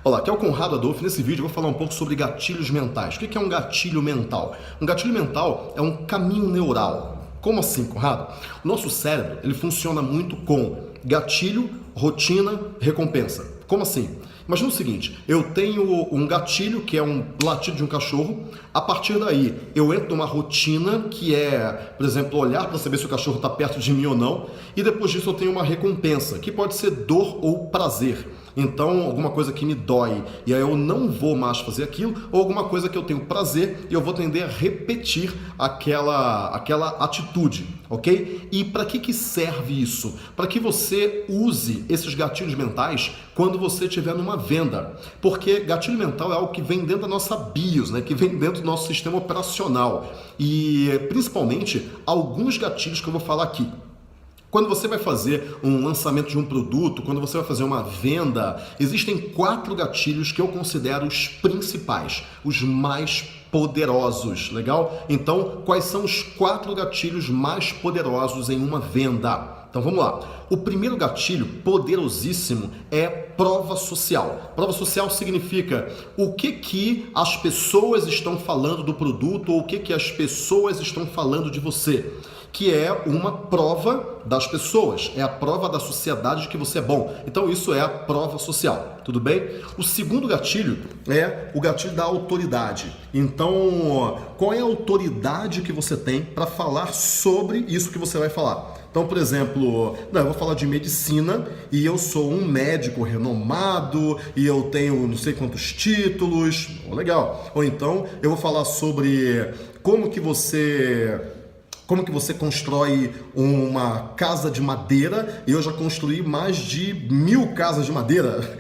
Olá, aqui é o Conrado Adolfo. Nesse vídeo eu vou falar um pouco sobre gatilhos mentais. O que é um gatilho mental? Um gatilho mental é um caminho neural. Como assim, Conrado? O nosso cérebro ele funciona muito com gatilho, rotina, recompensa. Como assim? Imagina o seguinte, eu tenho um gatilho que é um latido de um cachorro, a partir daí eu entro numa rotina que é, por exemplo, olhar para saber se o cachorro está perto de mim ou não, e depois disso eu tenho uma recompensa, que pode ser dor ou prazer. Então, alguma coisa que me dói e aí eu não vou mais fazer aquilo, ou alguma coisa que eu tenho prazer e eu vou tender a repetir aquela atitude, ok? E para que serve isso? Para que você use esses gatilhos mentais quando você estiver numa venda. Porque gatilho mental é algo que vem dentro da nossa BIOS, né? Que vem dentro do nosso sistema operacional. E principalmente alguns gatilhos que eu vou falar aqui. Quando você vai fazer um lançamento de um produto, quando você vai fazer uma venda, existem 4 gatilhos que eu considero os principais, os mais poderosos, legal? Então, quais são os 4 gatilhos mais poderosos em uma venda? Então vamos lá. O primeiro gatilho poderosíssimo é prova social. Prova social significa o que as pessoas estão falando do produto ou o que as pessoas estão falando de você. Que é uma prova das pessoas, é a prova da sociedade de que você é bom. Então isso é a prova social, tudo bem? O segundo gatilho é o gatilho da autoridade. Então, qual é a autoridade que você tem para falar sobre isso que você vai falar? Então, por exemplo, eu vou falar de medicina e eu sou um médico renomado e eu tenho não sei quantos títulos, legal. Ou então eu vou falar sobre como que você constrói uma casa de madeira e eu já construí mais de 1000 casas de madeira.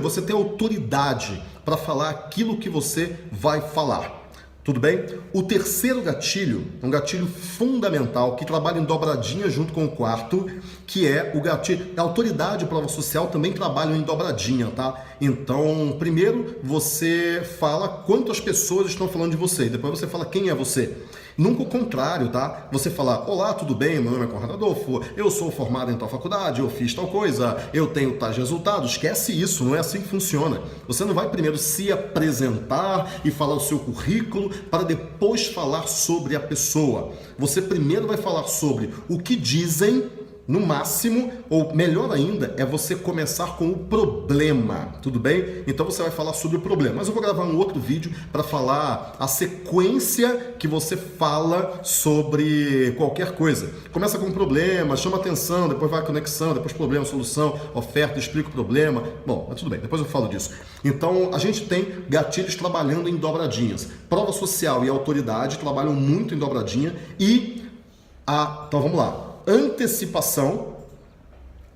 Você tem autoridade para falar aquilo que você vai falar. Tudo bem? O terceiro gatilho é um gatilho fundamental que trabalha em dobradinha junto com o quarto, que é o gatilho. A autoridade e a prova social também trabalham em dobradinha, tá? Então, primeiro você fala quantas pessoas estão falando de você, depois você fala quem é você. Nunca o contrário, tá? Você falar, olá, tudo bem? Meu nome é Conrado Adolfo, eu sou formado em tal faculdade, eu fiz tal coisa, eu tenho tais resultados. Esquece isso, não é assim que funciona. Você não vai primeiro se apresentar e falar o seu currículo para depois falar sobre a pessoa. Você primeiro vai falar sobre o que dizem, no máximo, ou melhor ainda, é você começar com o problema, tudo bem? Então você vai falar sobre o problema, mas eu vou gravar um outro vídeo para falar a sequência que você fala sobre qualquer coisa. Começa com o problema, chama atenção, depois vai a conexão, depois problema, solução, oferta, explica o problema. Bom, mas tudo bem, depois eu falo disso. Então a gente tem gatilhos trabalhando em dobradinhas. Prova social e autoridade trabalham muito em dobradinha e então vamos lá. Antecipação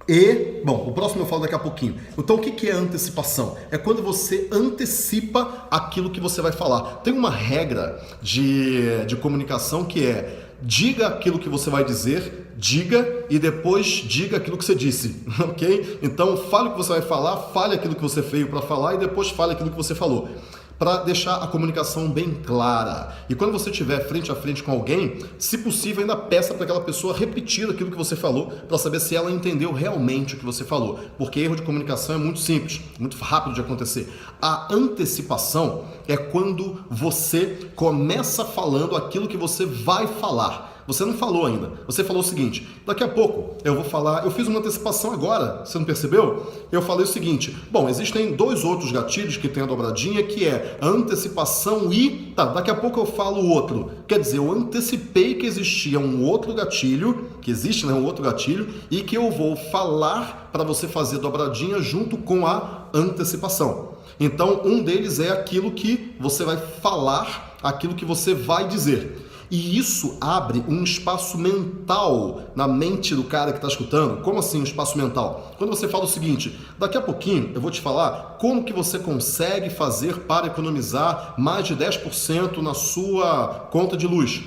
e... Bom, o próximo eu falo daqui a pouquinho. Então, o que é antecipação? É quando você antecipa aquilo que você vai falar. Tem uma regra de comunicação que é diga aquilo que você vai dizer, diga e depois diga aquilo que você disse, ok? Então, fale o que você vai falar, fale aquilo que você veio para falar e depois fale aquilo que você falou. Para deixar a comunicação bem clara. E quando você estiver frente a frente com alguém, se possível, ainda peça para aquela pessoa repetir aquilo que você falou, para saber se ela entendeu realmente o que você falou. Porque erro de comunicação é muito simples, muito rápido de acontecer. A antecipação é quando você começa falando aquilo que você vai falar. Você não falou ainda. Você falou o seguinte, daqui a pouco eu vou falar, eu fiz uma antecipação agora, você não percebeu? Eu falei o seguinte, bom, existem 2 outros gatilhos que tem a dobradinha, que é antecipação e... daqui a pouco eu falo o outro. Quer dizer, eu antecipei que existia um outro gatilho, que existe, né, um outro gatilho, e que eu vou falar para você fazer dobradinha junto com a antecipação. Então, um deles é aquilo que você vai falar, aquilo que você vai dizer. E isso abre um espaço mental na mente do cara que está escutando. Como assim um espaço mental? Quando você fala o seguinte, daqui a pouquinho eu vou te falar como que você consegue fazer para economizar mais de 10% na sua conta de luz.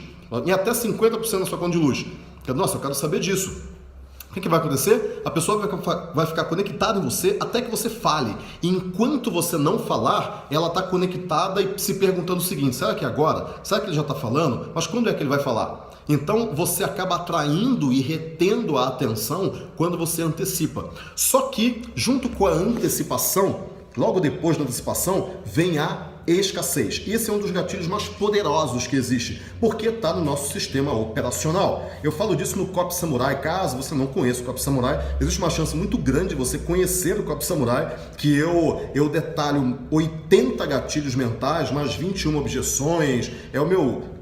E até 50% na sua conta de luz. Nossa, eu quero saber disso. O que vai acontecer? A pessoa vai ficar conectada em você até que você fale. E enquanto você não falar, ela está conectada e se perguntando o seguinte, será que é agora? Será que ele já está falando? Mas quando é que ele vai falar? Então você acaba atraindo e retendo a atenção quando você antecipa. Só que, junto com a antecipação, Logo depois da antecipação vem a escassez. Esse é um dos gatilhos mais poderosos que existe, porque está no nosso sistema operacional. Eu falo disso no Copy Samurai. Caso você não conheça o Copy Samurai, existe uma chance muito grande de você conhecer o Copy Samurai, que eu detalho 80 gatilhos mentais, mais 21 objeções. É o meu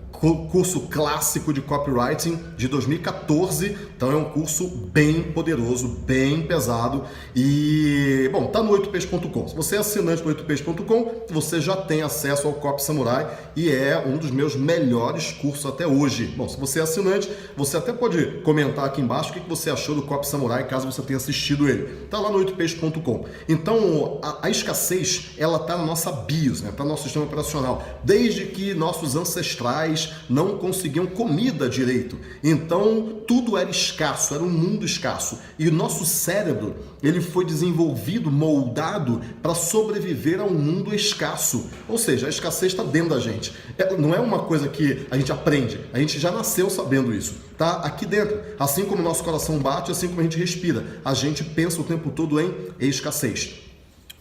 curso clássico de copywriting de 2014, então é um curso bem poderoso, bem pesado e, bom, tá no 8peixes.com. Se você é assinante do 8peixes.com, você já tem acesso ao Copy Samurai e é um dos meus melhores cursos até hoje. Bom, se você é assinante, você até pode comentar aqui embaixo o que você achou do Copy Samurai, caso você tenha assistido ele. Tá lá no 8peixes.com. Então, a escassez, ela tá na nossa BIOS, né? Tá no nosso sistema operacional, desde que nossos ancestrais não conseguiam comida direito. Então, tudo era escasso, era um mundo escasso. E o nosso cérebro, ele foi desenvolvido, moldado para sobreviver a um mundo escasso. Ou seja, a escassez está dentro da gente. Não é uma coisa que a gente aprende, a gente já nasceu sabendo isso. Tá aqui dentro. Assim como o nosso coração bate, assim como a gente respira, a gente pensa o tempo todo em escassez.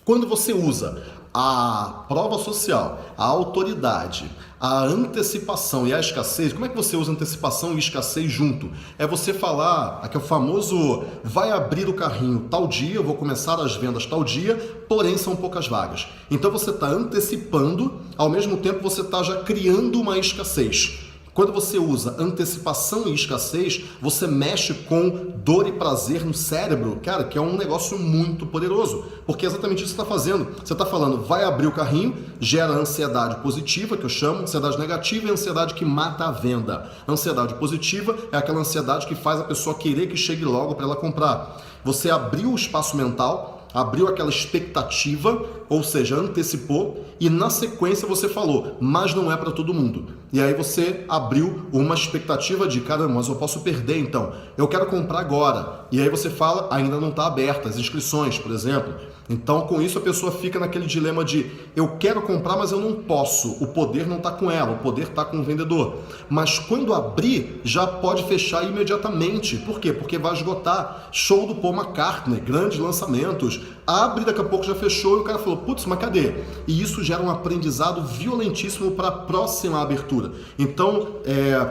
Quando você usa a prova social, a autoridade, a antecipação e a escassez, como é que você usa antecipação e escassez junto? É você falar, aqui é o famoso, vai abrir o carrinho tal dia, eu vou começar as vendas tal dia, porém são poucas vagas. Então você está antecipando, ao mesmo tempo você está já criando uma escassez. Quando você usa antecipação e escassez, você mexe com dor e prazer no cérebro, cara, que é um negócio muito poderoso, porque é exatamente isso que você está fazendo. Você está falando, vai abrir o carrinho, gera ansiedade positiva, que eu chamo, ansiedade negativa e ansiedade que mata a venda. Ansiedade positiva é aquela ansiedade que faz a pessoa querer que chegue logo para ela comprar. Você abriu o espaço mental, abriu aquela expectativa, ou seja, antecipou, e na sequência você falou, mas não é para todo mundo. E aí você abriu uma expectativa de, caramba, mas eu posso perder então, eu quero comprar agora. E aí você fala, ainda não está aberta as inscrições, por exemplo. Então com isso a pessoa fica naquele dilema de, eu quero comprar, mas eu não posso, o poder não está com ela, o poder está com o vendedor. Mas quando abrir, já pode fechar imediatamente. Por quê? Porque vai esgotar. Show do Paul McCartney, grandes lançamentos, abre, daqui a pouco já fechou e o cara falou, putz, mas cadê? E isso gera um aprendizado violentíssimo para a próxima abertura. Então,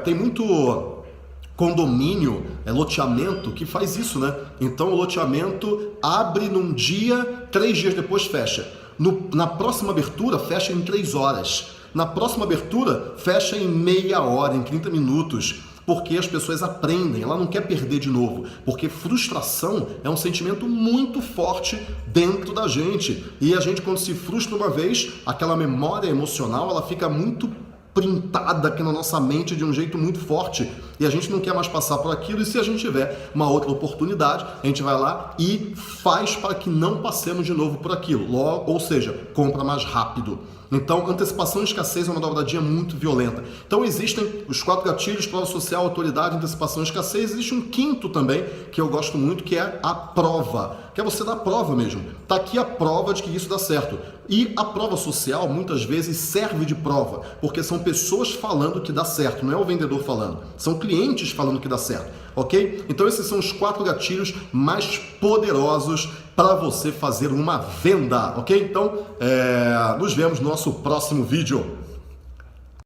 tem muito condomínio, loteamento que faz isso, né? Então o loteamento abre num dia, 3 dias depois fecha. Na próxima abertura, fecha em 3 horas. Na próxima abertura, fecha em meia hora, em 30 minutos. Porque as pessoas aprendem, ela não quer perder de novo, porque frustração é um sentimento muito forte dentro da gente, e a gente, quando se frustra uma vez, aquela memória emocional, ela fica muito printada aqui na nossa mente de um jeito muito forte, e a gente não quer mais passar por aquilo, e se a gente tiver uma outra oportunidade, a gente vai lá e faz para que não passemos de novo por aquilo, ou seja, compra mais rápido. Então, antecipação e escassez é uma dobradinha muito violenta. Então, existem os 4 gatilhos, prova social, autoridade, antecipação e escassez. Existe um quinto também, que eu gosto muito, que é a prova. Que é você dar prova mesmo. Tá aqui a prova de que isso dá certo. E a prova social, muitas vezes, serve de prova, porque são pessoas falando que dá certo, não é o vendedor falando. São clientes falando que dá certo, ok? Então, esses são os 4 gatilhos mais poderosos para você fazer uma venda, ok? Então, nos vemos no nosso próximo vídeo.